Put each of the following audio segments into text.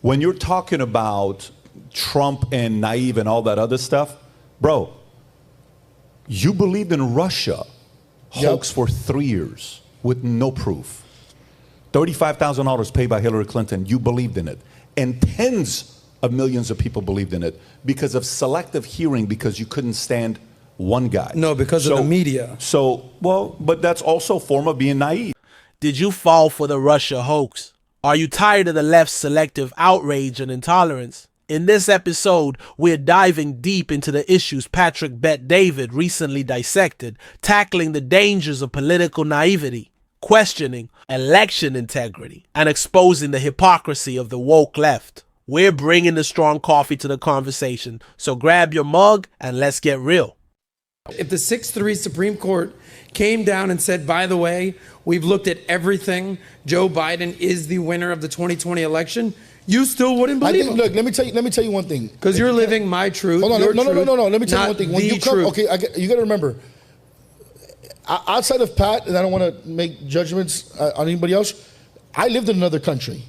When you're talking about Trump and naive and all that other stuff, bro, you believed in Russia hoax for 3 years with no proof. $35,000 paid by Hillary Clinton, you believed in it. And tens of millions of people believed in it because of selective hearing, because you couldn't stand one guy. No, because of the media. So, well, but that's also a form of being naive. Did you fall for the Russia hoax? Are you tired of the left's selective outrage and intolerance? In this episode, we're diving deep into the issues Patrick Bet-David recently dissected, tackling the dangers of political naivety, questioning election integrity, and exposing the hypocrisy of the woke left. We're bringing the strong coffee to the conversation, so grab your mug and let's get real. If the 6-3 Supreme Court came down and said, by the way, we've looked at everything, Joe Biden is the winner of the 2020 election, you still wouldn't believe him. Look, let me tell you one thing. Because you're living my truth. Hold on, your no. Let me tell you not one thing. When the you come, truth. okay, you got to remember. Outside of Pat, and I don't want to make judgments on anybody else. I lived in another country.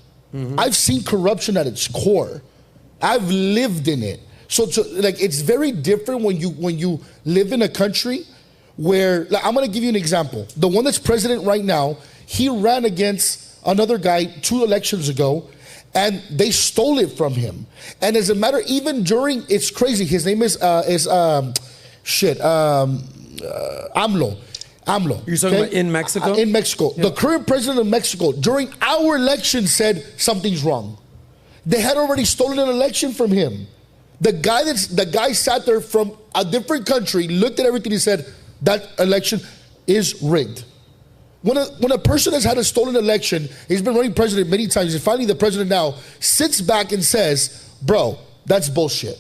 I've seen corruption at its core. I've lived in it. So like, it's very different when you live in a country where, like, I'm going to give you an example. The one that's president right now, he ran against another guy 2 elections ago, and they stole it from him. And as a matter, even during, it's crazy. His name is AMLO. You're talking about in Mexico? In Mexico. Yeah. The current president of Mexico, during our election, said something's wrong. They had already stolen an election from him. The guy sat there from a different country, looked at everything, and said, that election is rigged. When a person has had a stolen election, he's been running president many times, and finally the president now sits back and says, bro, that's bullshit.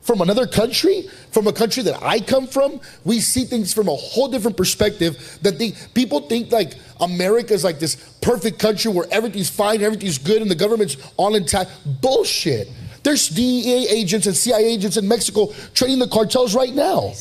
From another country, from a country that I come from, we see things from a whole different perspective. That people think like America's like this perfect country where everything's fine, everything's good, and the government's all intact. Bullshit. There's DEA agents and CIA agents in Mexico training the cartels right now.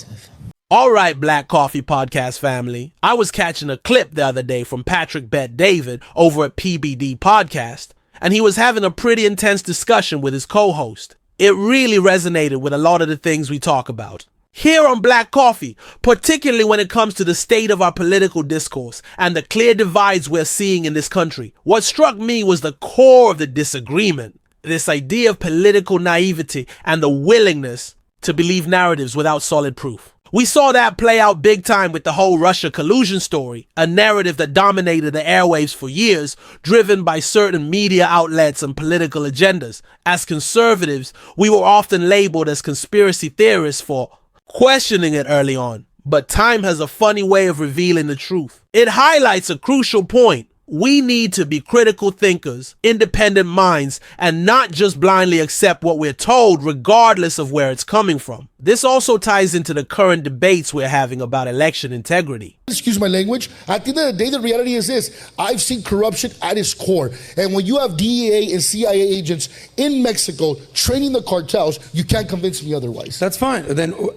All right, Black Coffee Podcast family. I was catching a clip the other day from Patrick Bet-David over at PBD Podcast, and he was having a pretty intense discussion with his co-host. It really resonated with a lot of the things we talk about. Here on Black Coffee, particularly when it comes to the state of our political discourse and the clear divides we're seeing in this country, what struck me was the core of the disagreement. This idea of political naivety and the willingness to believe narratives without solid proof. We saw that play out big time with the whole Russia collusion story, a narrative that dominated the airwaves for years, driven by certain media outlets and political agendas. As conservatives, we were often labeled as conspiracy theorists for questioning it early on. But time has a funny way of revealing the truth. It highlights a crucial point. We need to be critical thinkers, independent minds, and not just blindly accept what we're told regardless of where it's coming from. This also ties into the current debates we're having about election integrity. Excuse my language. At the end of the day, the reality is this. I've seen corruption at its core. And when you have DEA and CIA agents in Mexico training the cartels, you can't convince me otherwise. That's fine.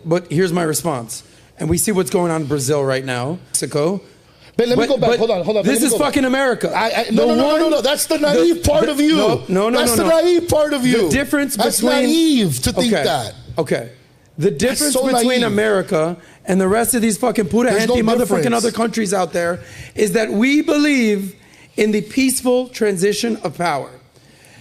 But here's my response. And we see what's going on in Brazil right now, Mexico. But let me go back. Hold on. This is fucking America. No. That's the naive part of you. No. That's the naive part of you. The difference between... That's naive to think that. Okay. The difference between America and the rest of these fucking pura gente motherfucking other countries out there is that we believe in the peaceful transition of power.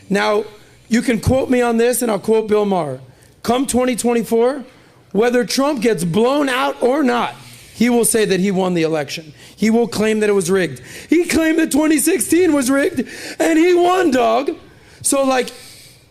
Now, you can quote me on this, and I'll quote Bill Maher. Come 2024, whether Trump gets blown out or not, he will say that he won the election. He will claim that it was rigged. He claimed that 2016 was rigged, and he won, dog. So, like,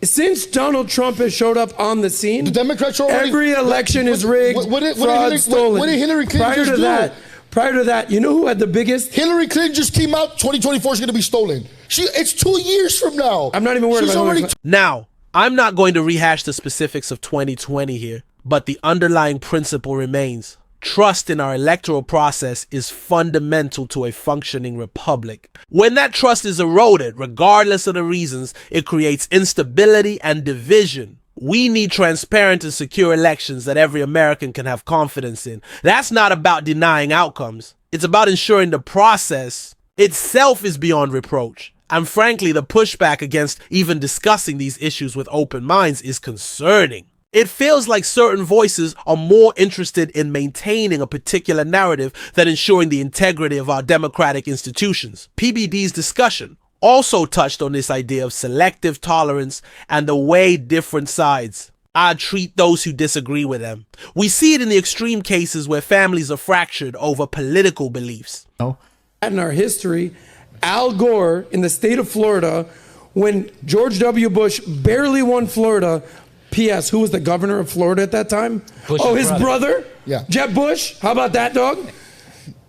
since Donald Trump has showed up on the scene, the Democrats already, every election is rigged, fraud, stolen. What did Hillary Clinton just do? Prior to that, you know who had the biggest? Hillary Clinton just came out, 2024 is going to be stolen. It's 2 years from now. I'm not even worried about it. Now, I'm not going to rehash the specifics of 2020 here, but the underlying principle remains. Trust in our electoral process is fundamental to a functioning republic. When that trust is eroded, regardless of the reasons, it creates instability and division. We need transparent and secure elections that every American can have confidence in. That's not about denying outcomes. It's about ensuring the process itself is beyond reproach. And frankly, the pushback against even discussing these issues with open minds is concerning. It feels like certain voices are more interested in maintaining a particular narrative than ensuring the integrity of our democratic institutions. PBD's discussion also touched on this idea of selective tolerance and the way different sides treat those who disagree with them. We see it in the extreme cases where families are fractured over political beliefs. In our history, Al Gore in the state of Florida, when George W. Bush barely won Florida, P.S. Who was the governor of Florida at that time? Bush's his brother? Yeah. Jeb Bush? How about that, dog?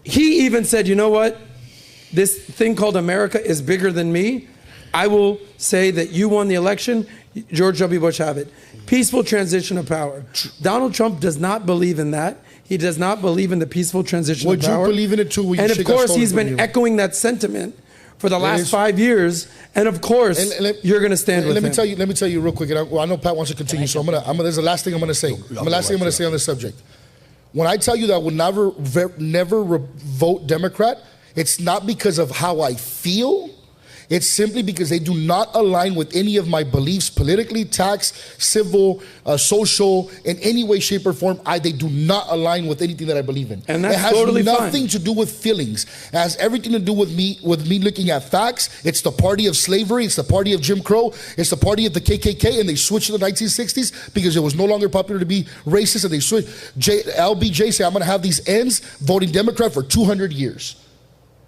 He even said, you know what? This thing called America is bigger than me. I will say that you won the election. George W. Bush have it. Peaceful transition of power. Donald Trump does not believe in that. He does not believe in the peaceful transition of power. Would you believe in it too? And of course, he's been echoing that sentiment for the last 5 years. And of course, you're going to stand with him. Let me tell you real quick. And I know Pat wants to continue, so there's the last thing I'm going to say. The last thing I'm going to say on this subject. When I tell you that I would never vote Democrat, it's not because of how I feel. It's simply because they do not align with any of my beliefs politically, tax, civil, social, in any way, shape, or form. They do not align with anything that I believe in. And that's totally fine. It has nothing to do with feelings. It has everything to do with me looking at facts. It's the party of slavery. It's the party of Jim Crow. It's the party of the KKK. And they switched in the 1960s because it was no longer popular to be racist. And they switched. LBJ said, I'm going to have these ends voting Democrat for 200 years.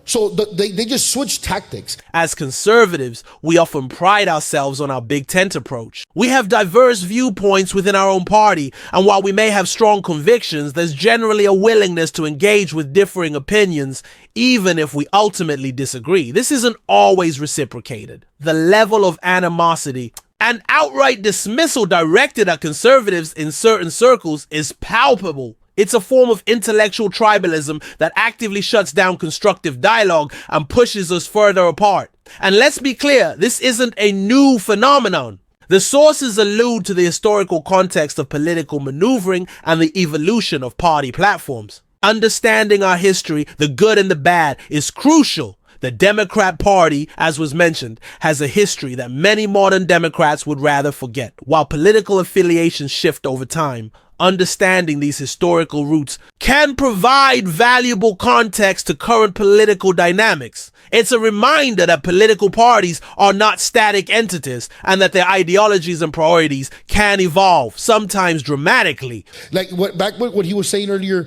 So they just switch tactics. As conservatives, we often pride ourselves on our big tent approach. We have diverse viewpoints within our own party, and while we may have strong convictions, there's generally a willingness to engage with differing opinions, even if we ultimately disagree. This isn't always reciprocated. The level of animosity and outright dismissal directed at conservatives in certain circles is palpable. It's a form of intellectual tribalism that actively shuts down constructive dialogue and pushes us further apart. And let's be clear, this isn't a new phenomenon. The sources allude to the historical context of political maneuvering and the evolution of party platforms. Understanding our history, the good and the bad, is crucial. The Democrat Party, as was mentioned, has a history that many modern Democrats would rather forget. While political affiliations shift over time, understanding these historical roots can provide valuable context to current political dynamics. It's a reminder that political parties are not static entities and that their ideologies and priorities can evolve, sometimes dramatically. Like what he was saying earlier,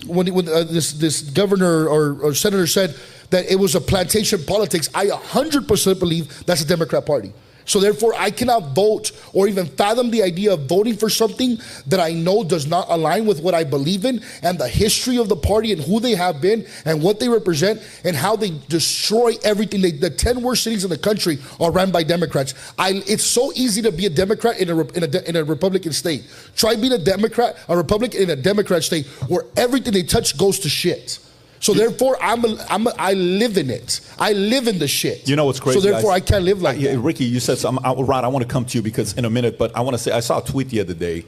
when this governor or senator said that it was a plantation politics, I 100% believe that's a Democrat Party. So therefore, I cannot vote or even fathom the idea of voting for something that I know does not align with what I believe in and the history of the party and who they have been and what they represent and how they destroy everything. The 10 worst cities in the country are run by Democrats. It's so easy to be a Democrat in a Republican state. Try being a Republican in a Democrat state where everything they touch goes to shit. So therefore, I live in it. I live in the shit. You know what's crazy? So therefore, I can't live like that. Ricky, you said something. Rod, I want to come to you because in a minute, but I want to say I saw a tweet the other day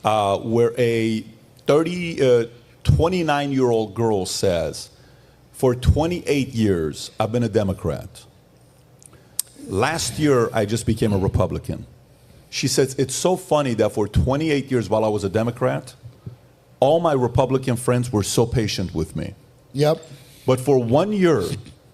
where a 29-year-old girl says, for 28 years, I've been a Democrat. Last year, I just became a Republican. She says, it's so funny that for 28 years while I was a Democrat, all my Republican friends were so patient with me. Yep. But for 1 year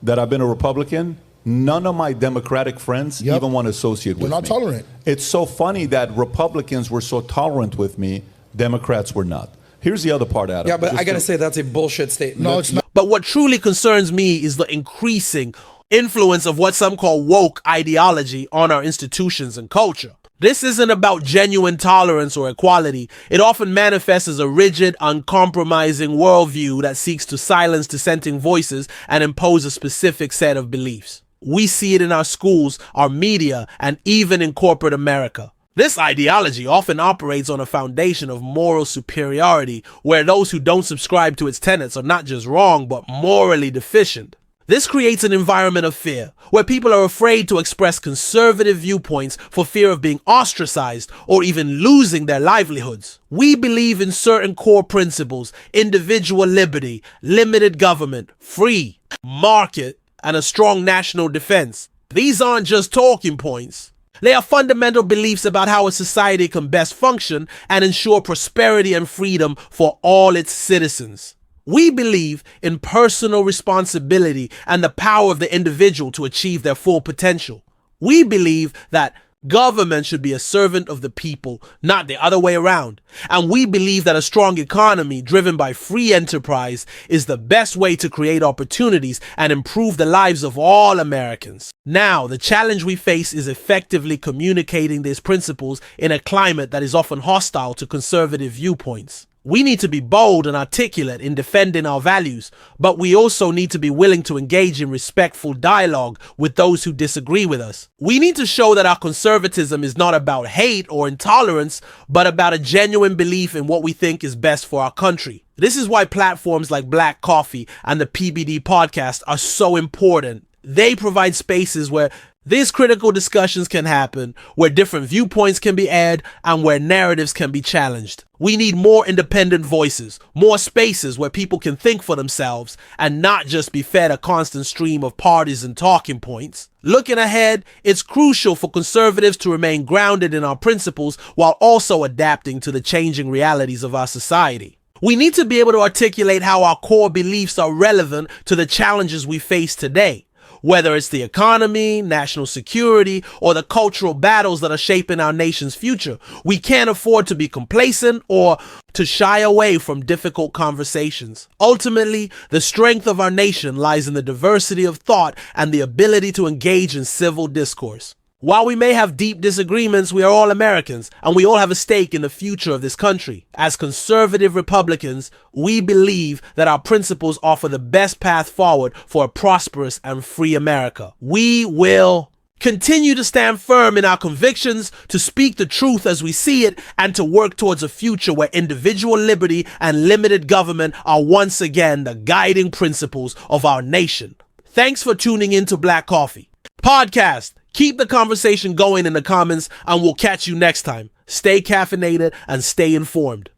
that I've been a Republican, none of my Democratic friends even want to associate with me. They're not tolerant. It's so funny that Republicans were so tolerant with me, Democrats were not. Here's the other part, Adam. Yeah, but I got to say that's a bullshit statement. No, it's not. But what truly concerns me is the increasing influence of what some call woke ideology on our institutions and culture. This isn't about genuine tolerance or equality. It often manifests as a rigid, uncompromising worldview that seeks to silence dissenting voices and impose a specific set of beliefs. We see it in our schools, our media, and even in corporate America. This ideology often operates on a foundation of moral superiority, where those who don't subscribe to its tenets are not just wrong, but morally deficient. This creates an environment of fear, where people are afraid to express conservative viewpoints for fear of being ostracized or even losing their livelihoods. We believe in certain core principles: individual liberty, limited government, free market, and a strong national defense. These aren't just talking points. They are fundamental beliefs about how a society can best function and ensure prosperity and freedom for all its citizens. We believe in personal responsibility and the power of the individual to achieve their full potential. We believe that government should be a servant of the people, not the other way around. And we believe that a strong economy driven by free enterprise is the best way to create opportunities and improve the lives of all Americans. Now, the challenge we face is effectively communicating these principles in a climate that is often hostile to conservative viewpoints. We need to be bold and articulate in defending our values, but we also need to be willing to engage in respectful dialogue with those who disagree with us. We need to show that our conservatism is not about hate or intolerance, but about a genuine belief in what we think is best for our country. This is why platforms like Black Coffee and the PBD podcast are so important. They provide spaces where these critical discussions can happen, where different viewpoints can be aired, and where narratives can be challenged. We need more independent voices, more spaces where people can think for themselves and not just be fed a constant stream of partisan talking points. Looking ahead, it's crucial for conservatives to remain grounded in our principles while also adapting to the changing realities of our society. We need to be able to articulate how our core beliefs are relevant to the challenges we face today. Whether it's the economy, national security, or the cultural battles that are shaping our nation's future, we can't afford to be complacent or to shy away from difficult conversations. Ultimately, the strength of our nation lies in the diversity of thought and the ability to engage in civil discourse. While we may have deep disagreements, we are all Americans, and we all have a stake in the future of this country. As conservative Republicans, we believe that our principles offer the best path forward for a prosperous and free America. We will continue to stand firm in our convictions, to speak the truth as we see it, and to work towards a future where individual liberty and limited government are once again the guiding principles of our nation. Thanks for tuning in to Black Coffee Podcast. Keep the conversation going in the comments, and we'll catch you next time. Stay caffeinated and stay informed.